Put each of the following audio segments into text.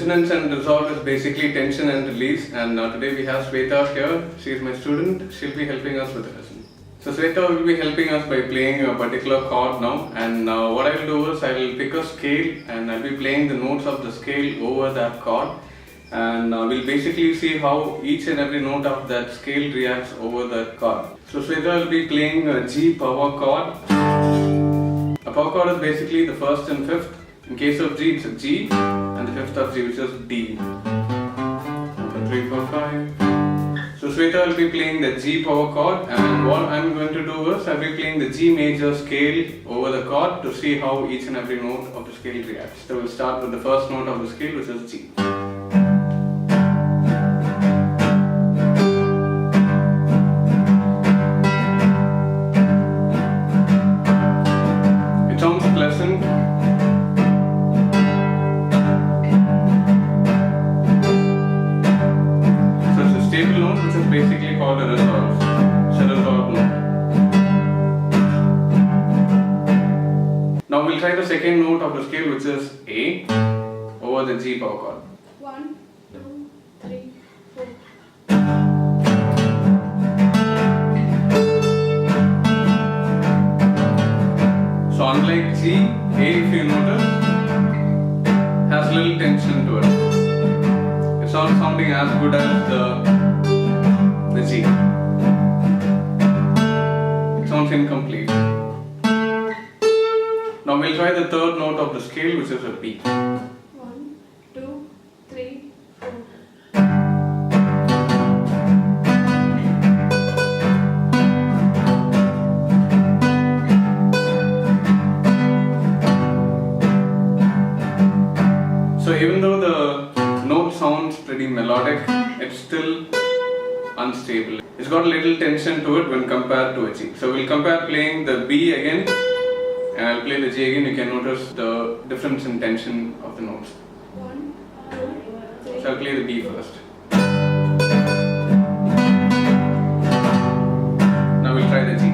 Dissonance and resolve is basically tension and release, and today we have Sweta here. She is my student. She'll be helping us with the lesson. So Sweta will be helping us by playing a particular chord now, and what I will do is I will pick a scale and I'll be playing the notes of the scale over that chord, and we'll basically see how each and every note of that scale reacts over that chord. So Sweta will be playing a G power chord. A power chord is basically the first and fifth. In case of G, it's a G, and the fifth of G, which is D. 1, 2, 3, 4, 5. So Sweta will be playing the G power chord, and what I'm going to do is I'll be playing the G major scale over the chord to see how each and every note of the scale reacts. So we'll start with the first note of the scale, which is G. It sounds pleasant. Stable note, which is basically called a resolve. It's a resolve note. Now we'll try the second note of the scale, which is A, over the G power chord. 1, 2, 3, 4. So unlike G, A, if you notice, has little tension to it. It's not sounding as good as the G. It sounds incomplete. Now we'll try the third note of the scale, which is a B. 1, 2, 3, 4. So even though the note sounds pretty melodic, it's still unstable. It's got a little tension to it when compared to a G. So we'll compare playing the B again, and I'll play the G again. You can notice the difference in tension of the notes. 1, 2, 3. So I'll play the B first. Now we'll try the G.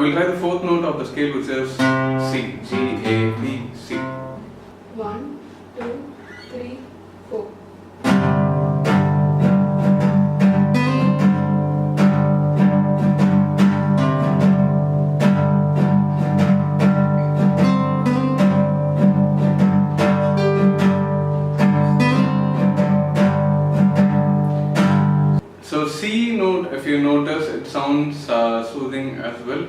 We'll try the fourth note of the scale, which is C. G, A, B, C. 1, 2, 3, 4. So C note, if you notice, it sounds soothing as well,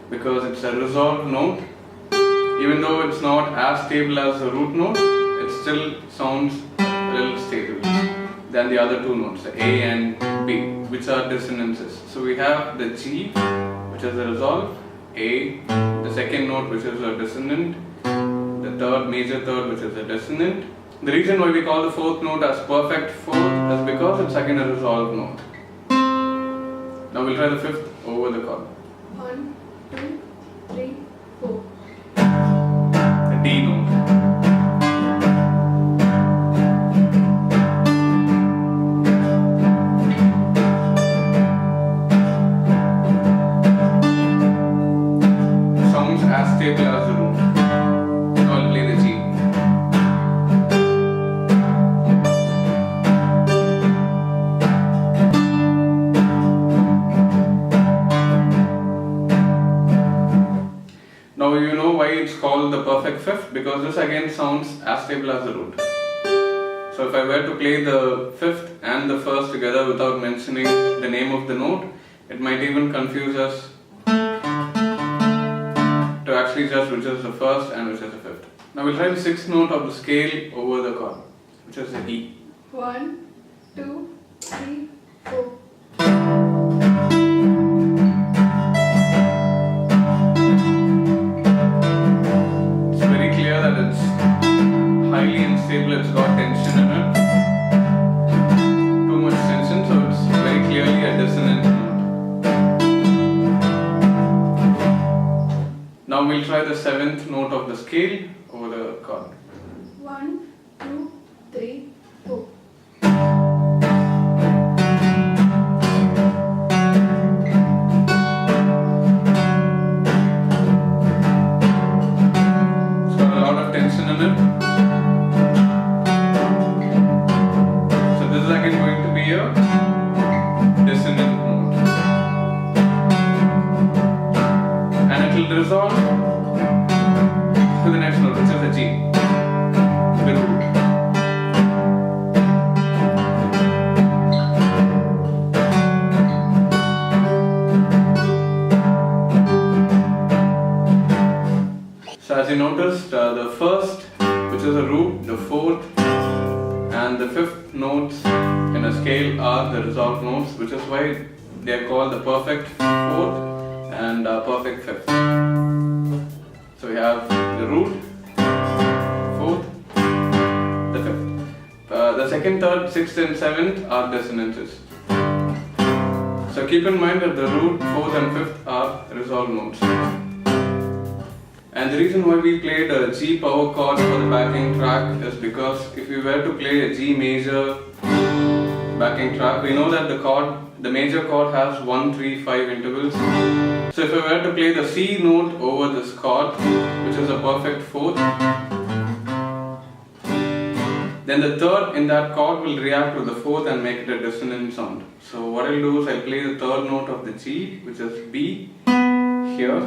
because it's a resolved note. Even though it's not as stable as the root note, it still sounds a little stable than the other two notes, the A and B, which are dissonances. So we have the G, which is a resolve, A, the second note, which is a dissonant, the third, major third, which is a dissonant. The reason why we call the fourth note as perfect fourth is because it's again a resolved note. Now we'll try the fifth over the chord. 1, 2, 3, 4. The D note. Sounds as stable as the root. Now I'll play the G. Now you know why it's called the perfect fifth, because this again sounds as stable as the root. So if I were to play the fifth and the first together without mentioning the name of the note, it might even confuse us to actually judge which is the first and which is the fifth. Now we'll try the sixth note of the scale over the chord, which is the E. 1, 2, 3, 4. Now we'll try the 7th note of the scale over the chord. 1, 2, 3, 4. It's got a lot of tension in it. So this is again going to be a dissonant note. And it will resolve to the next note, which is the G, the root. So as you noticed, the first, which is a root, the 4th and the 5th notes in a scale are the resolved notes, which is why they are called the perfect 4th and perfect 5th. So we have the root, 4th, the 5th. The 2nd, 3rd, 6th and 7th are dissonances. So keep in mind that the root, 4th and 5th are resolved notes. And the reason why we played a G power chord for the backing track is because if we were to play a G major backing track, we know that the major chord has 1, 3, 5 intervals. So if I were to play the C note over this chord, which is a perfect 4th, then the 3rd in that chord will react to the 4th and make it a dissonant sound. So what I'll do is I'll play the 3rd note of the G, which is B, here.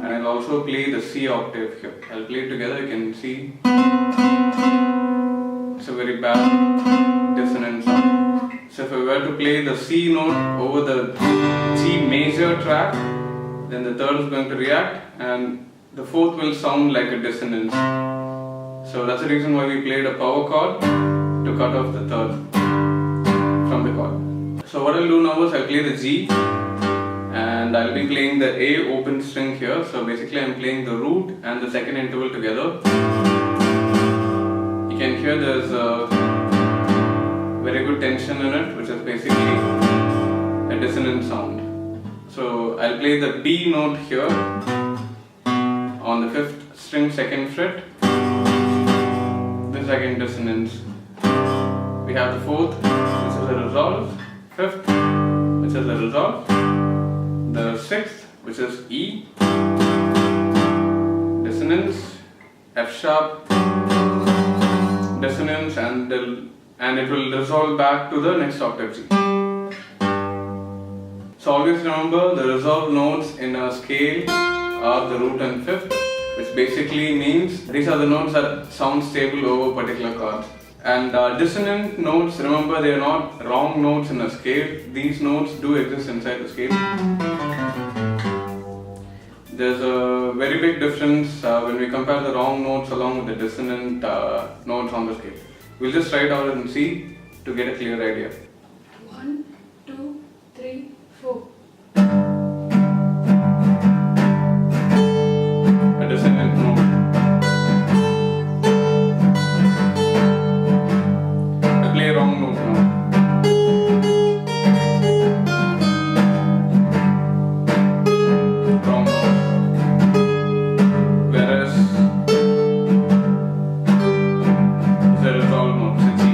And I'll also play the C octave here. I'll play it together, you can see. It's a very bad dissonant sound. So if I were to play the C note over the G major track, then the 3rd is going to react and the 4th will sound like a dissonance. So that's the reason why we played a power chord to cut off the 3rd from the chord. So what I'll do now is I'll play the G. And I'll be playing the A open string here. So basically I'm playing the root and the 2nd interval together. You can hear there's a very good tension in it, which is basically a dissonant sound. So I'll play the B note here on the 5th string 2nd fret. This again dissonance. We have the 4th, which is a resolve, 5th, which is a resolve. The 6th, which is E, dissonance, F sharp, dissonance, and it will resolve back to the next octave G. So always remember the resolved notes in a scale are the root and 5th, which basically means these are the notes that sound stable over particular chords. And dissonant notes, remember they are not wrong notes in a scale. These notes do exist inside the scale. There's a very big difference when we compare the wrong notes along with the dissonant notes on the scale. We'll just try it out and see to get a clear idea. 1, 2, 3, 4. A dissonant note. I play a wrong note now. Wrong note. Whereas the resolved note is a G.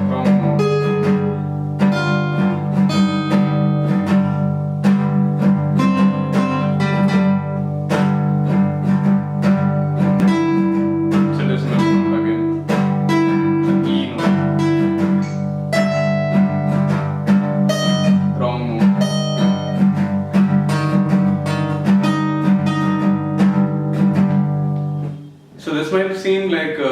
Wrong note. So this note again. The E note. Wrong note. So this might seem like a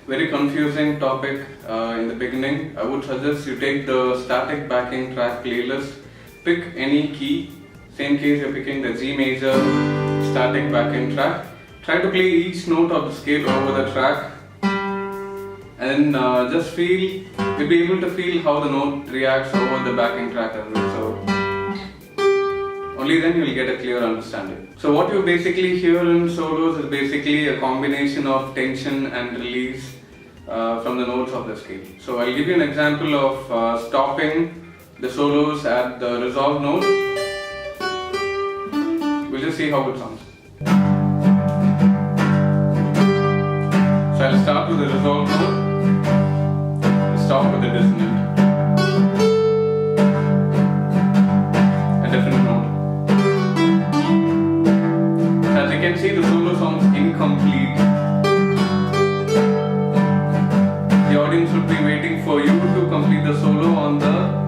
very confusing topic in the beginning. I would suggest you take the static backing track playlist, pick any key. Same case you're picking the G major static backing track. Try to play each note of the scale over the track and then just feel, you'll be able to feel how the note reacts over the backing track as well. So only then you will get a clear understanding. So what you basically hear in solos is basically a combination of tension and release from the notes of the scale. So I'll give you an example of stopping the solos at the resolved note. We'll just see how it sounds. So I'll start with the resolved note, stop with the dissonant. A different note. As you can see, the solo sounds incomplete. The audience would be waiting for you to complete the solo on the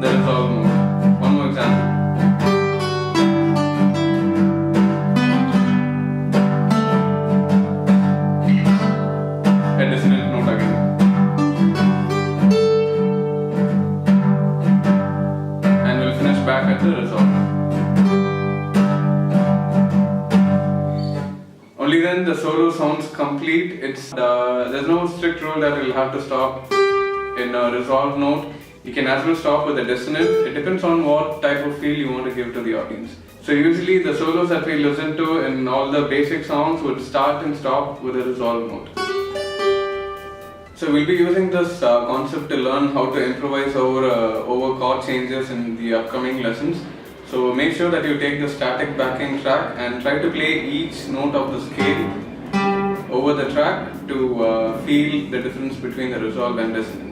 resolved note. One more example. A dissonant note again. And we'll finish back at the resolved. Only then the solo sounds complete. There's no strict rule that you'll have to stop in a resolved note. You can as well stop with a dissonant. It depends on what type of feel you want to give to the audience. So usually the solos that we listen to in all the basic songs would start and stop with a resolved note. So we'll be using this concept to learn how to improvise over chord changes in the upcoming lessons. So make sure that you take the static backing track and try to play each note of the scale over the track to feel the difference between the resolve and dissonance.